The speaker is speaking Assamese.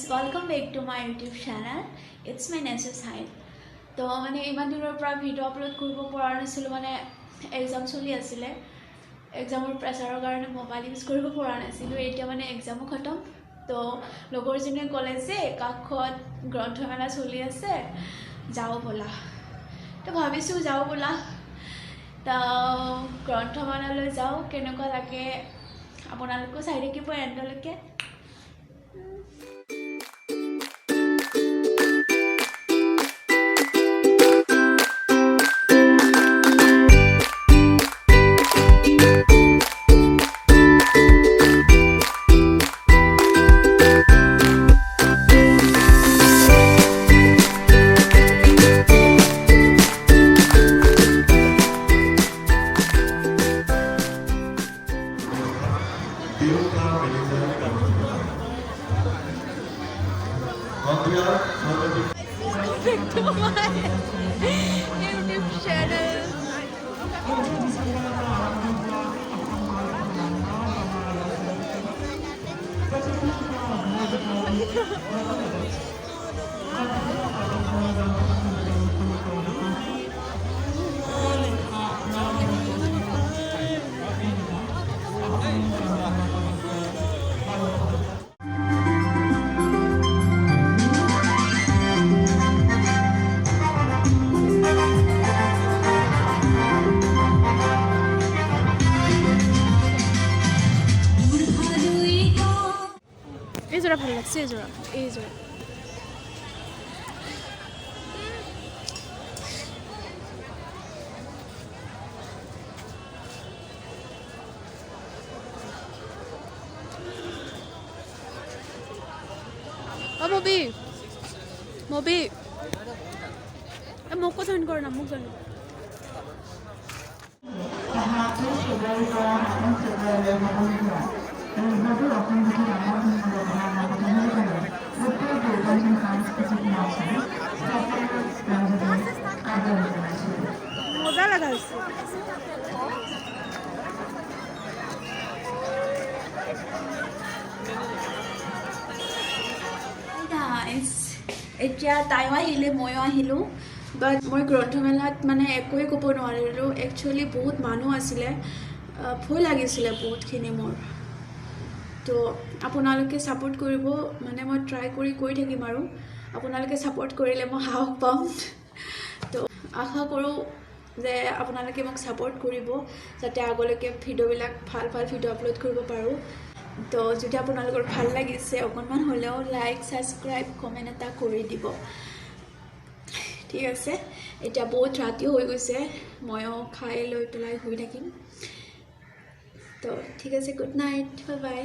welcome back to my YouTube channel. It's my Nexu Saeed. So mane iman dinor pora video upload koribo pora nasilu mane exam choli asile. Exam or pressure karone mobile use koribo pora nasilu. Etia mane exam khatam. To logor jine college je kakhot gronthamela choli ase. Jao bola. To bhabisu jao bola. To gronthamela loi jao keneko lage আপোনালোকৰ সাইডে কি পয় এন্ডলৈকে Back to my YouTube channel. এইজোৰা ভাল লাগছে এইজোৰা মবি মোক কথা কৰ না মোক জানো মজা লাগা এতিয়া তাইও আহিলে ময়ো আহিলোঁ বাট মই গ্ৰন্থমেলাত মানে একোৱে ক'ব নোৱাৰিলোঁ একচুৱেলি বহুত মানুহ আছিলে ভয় লাগিছিলে বহুতখিনি মোৰ তো আপোনালোকে ছাপোৰ্ট কৰিব মানে মই ট্ৰাই কৰি থাকিম আৰু আপোনালোকে ছাপোৰ্ট কৰিলে মই সাহস পাম তো আশা কৰোঁ যে আপোনালোকে মোক ছাপোৰ্ট কৰিব যাতে আগলৈকে ভিডিঅ'বিলাক ভাল ভিডিঅ' আপলোড কৰিব পাৰোঁ তো যদি আপোনালোকৰ ভাল লাগিছে অকণমান হ'লেও লাইক ছাবস্ক্ৰাইব কমেণ্ট এটা কৰি দিব ঠিক আছে এতিয়া বহুত ৰাতি হৈ গৈছে ময়ো খাই লৈ পেলাই শুই থাকিম তো ঠিক আছে গুড নাইট বাই বাই